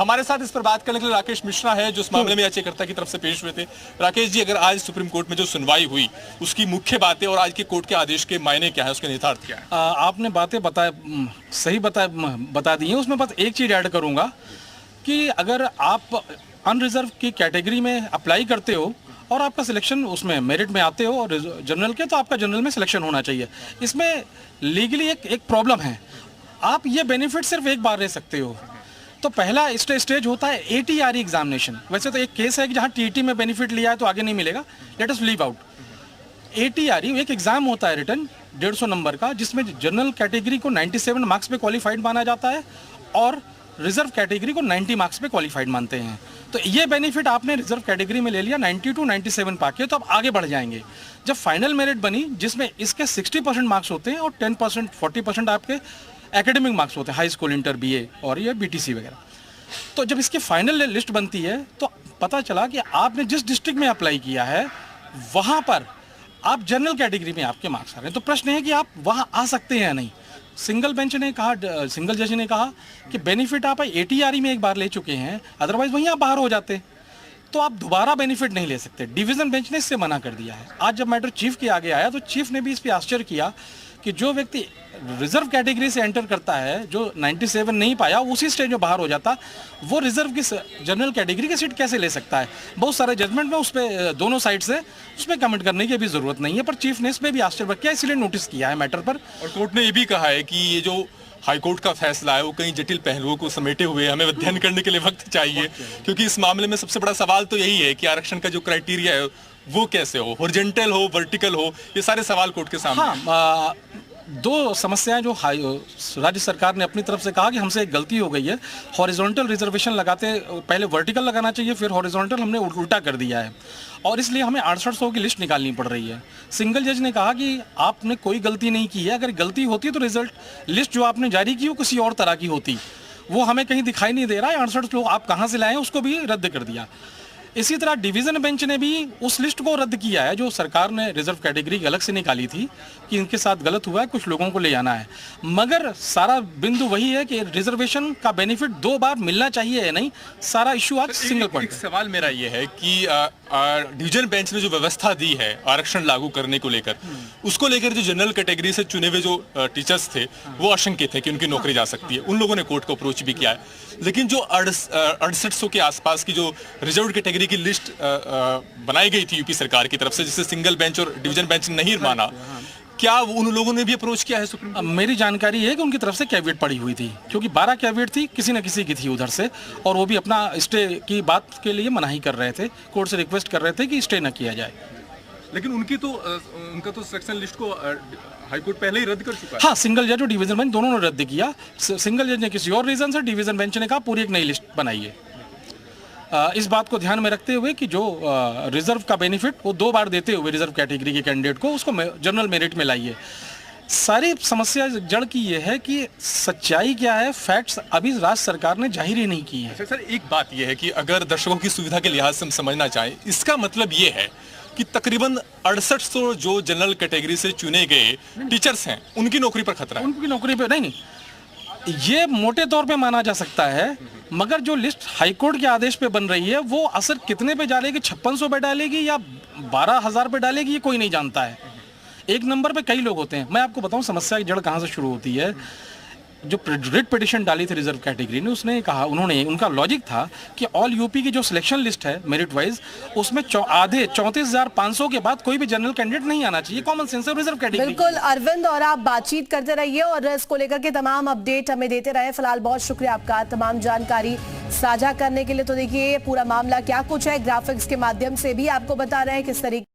हमारे साथ इस पर बात करने के लिए राकेश मिश्रा है, जो इस मामले में याचिकाकर्ता की तरफ से पेश हुए थे। राकेश जी, अगर आज सुप्रीम कोर्ट में जो सुनवाई हुई उसकी मुख्य बातें और आज के कोर्ट के आदेश के मायने क्या है, उसके निहितार्थ क्या है? आपने बातें सही बता दी हैं। उसमें बस एक चीज ऐड करूंगा कि अगर आप अनरिजर्व की कैटेगरी में अप्लाई करते हो और आपका सिलेक्शन उसमें मेरिट में आते हो और जनरल के, तो आपका जनरल में सिलेक्शन होना चाहिए। इसमें लीगली एक प्रॉब्लम है, आप ये बेनिफिट सिर्फ एक बार ले सकते हो। तो पहला स्टेज होता है ATRE एग्जामिनेशन। वैसे तो एक केस है कि जहाँ TET में बेनिफिट लिया है तो आगे नहीं मिलेगा, let us leave out. ATRE एक एग्जाम होता है रिटर्न 150 नंबर का, जिसमें जनरल कैटेगरी को 97 मार्क्स पे क्वालिफाइड माना जाता है और रिजर्व कैटेगरी को 90 मार्क्स पे क्वालिफाइड मानते हैं। तो ये बेनिफिट आपने रिजर्व कैटेगरी में ले लिया, 92 97 पाके, तो आप आगे बढ़ जाएंगे। जब फाइनल मेरिट बनी, जिसमें इसके 60% मार्क्स होते हैं और 10% 40% आपके एकेडमिक मार्क्स होते हैं, हाई स्कूल, इंटर, BA और ये BTC वगैरह। तो जब इसकी फाइनल लिस्ट बनती है तो पता चला कि आपने जिस डिस्ट्रिक्ट में अप्लाई किया है वहाँ पर आप जनरल कैटेगरी में आपके मार्क्स आ रहे हैं। तो प्रश्न है कि आप वहाँ आ सकते हैं या नहीं। सिंगल जज ने कहा कि बेनिफिट आप ATRE में एक बार ले चुके हैं, अदरवाइज वहीं आप बाहर हो जाते, तो आप दोबारा बेनिफिट नहीं ले सकते। डिवीजन बेंच ने इससे मना कर दिया है। आज जब मैटर चीफ के आगे आया तो चीफ ने भी इस पर आश्चर्य किया कि जो व्यक्ति रिजर्व कैटेगरी से एंटर करता है, जो 97 नहीं पाया, उसी स्टेज में बाहर हो जाता, वो रिजर्व की जनरल कैटेगरी की सीट कैसे ले सकता है। बहुत सारे जजमेंट में उस पर दोनों साइड से उस पर कमेंट करने की भी जरूरत नहीं है, पर चीफ ने इस पर भी आश्चर्य किया, इसलिए नोटिस किया है मैटर पर। और कोर्ट ने ये भी कहा है कि ये जो हाईकोर्ट का फैसला है वो कई जटिल पहलुओं को समेटे हुए, हमें अध्ययन करने के लिए वक्त चाहिए, क्योंकि इस मामले में सबसे बड़ा सवाल तो यही है कि आरक्षण का जो क्राइटेरिया है वो कैसे हो, हॉरिजॉन्टल हो, वर्टिकल हो, ये सारे सवाल कोर्ट के सामने। हाँ, दो समस्याएं जो राज्य सरकार ने अपनी तरफ से कहा कि हमसे एक गलती हो गई है, हॉरिजॉन्टल रिजर्वेशन लगाते पहले वर्टिकल लगाना चाहिए, फिर हॉरिजॉन्टल हमने उल्टा कर दिया है और इसलिए हमें 6800 की लिस्ट निकालनी पड़ रही है। सिंगल जज ने कहा कि आपने कोई गलती नहीं की है, अगर गलती होती तो रिजल्ट लिस्ट जो आपने जारी की वो किसी और तरह की होती, वो हमें कहीं दिखाई नहीं दे रहा है। 68 लोग आप कहाँ से लाए हैं उसको भी रद्द कर दिया। इसी तरह डिवीजन बेंच ने भी उस लिस्ट को रद्द किया है जो सरकार ने रिजर्व कैटेगरी की अलग से निकाली थी कि इनके साथ गलत हुआ है, कुछ लोगों को ले आना है। मगर सारा बिंदु वही है कि रिजर्वेशन का बेनिफिट 2 बार मिलना चाहिए या नहीं, सारा इशू आज सिंगल पॉइंट। सवाल मेरा ये है कि डिवीजन बेंच ने जो व्यवस्था दी है आरक्षण लागू करने को लेकर, उसको लेकर जो जनरल कैटेगरी से चुने हुए जो टीचर्स थे वो आशंकित थे कि उनकी नौकरी जा सकती है। उन लोगों ने कोर्ट को अप्रोच भी किया है, लेकिन जो 6800 के आसपास की जो रिजर्व कैटेगरी की लिस्ट बनाई गई थी यूपी सरकार की तरफ से, जिसे सिंगल बेंच और डिवीजन बेंच ने नहीं माना, क्या उन लोगों ने भी अप्रोच किया है सुप्रीम कोर्ट? मेरी जानकारी है कि उनकी तरफ से कैविएट पड़ी हुई थी, क्योंकि 12 कैविएट थी, किसी न किसी की थी उधर से, और वो भी अपना स्टे की बात के लिए मनाही कर रहे थे, कोर्ट से रिक्वेस्ट कर रहे थे कि स्टे न किया जाए। लेकिन उनका तो सिलेक्शन लिस्ट को हाईकोर्ट पहले ही रद्द कर चुका है। हाँ, सिंगल जज और डिवीजन बेंच दोनों ने रद्द किया। सिंगल जज ने किसी और रीजन से, डिवीजन बेंच ने कहा पूरी एक नई लिस्ट बनाइए। इस बात को ध्यान में रखते हुए कि जो रिजर्व का बेनिफिट वो 2 बार देते हुए रिजर्व कैटेगरी के कैंडिडेट को उसको जनरल मेरिट में लाइए। सारी समस्या जड़ की ये है कि सच्चाई क्या है, फैक्ट्स अभी राज्य सरकार ने जाहिर ही नहीं की है। अच्छा सर, एक बात ये है कि अगर दर्शकों की सुविधा के लिहाज से हम समझना चाहें, इसका मतलब ये है कि तकरीबन 6800 जो जनरल कैटेगरी से चुने गए टीचर्स हैं उनकी नौकरी पर खतरा है। उनकी नौकरी पर नहीं, ये मोटे तौर पे माना जा सकता है, मगर जो लिस्ट हाईकोर्ट के आदेश पे बन रही है वो असर कितने पे डालेगी, 5600 पे डालेगी या 12000 पे डालेगी, ये कोई नहीं जानता है। एक नंबर पे कई लोग होते हैं। मैं आपको बताऊं समस्या की जड़ कहाँ से शुरू होती है। जो रिट पिटिशन डाली थी रिजर्व कैटेगरी ने, उसने कहा, उनका लॉजिक था कि ऑल यूपी की जो सिलेक्शन लिस्ट है मेरिट वाइज, उसमें आधे 34,500 के बाद कोई भी जनरल कैंडिडेट नहीं आना चाहिए। कॉमन सेंस है रिजर्व कैटेगरी। बिल्कुल अरविंद, और आप बातचीत करते रहिए और इसको लेकर के तमाम अपडेट हमें देते रहे। फिलहाल बहुत शुक्रिया आपका तमाम जानकारी साझा करने के लिए। तो देखिए पूरा मामला क्या कुछ है, ग्राफिक्स के माध्यम से भी आपको बता रहे हैं किस तरीके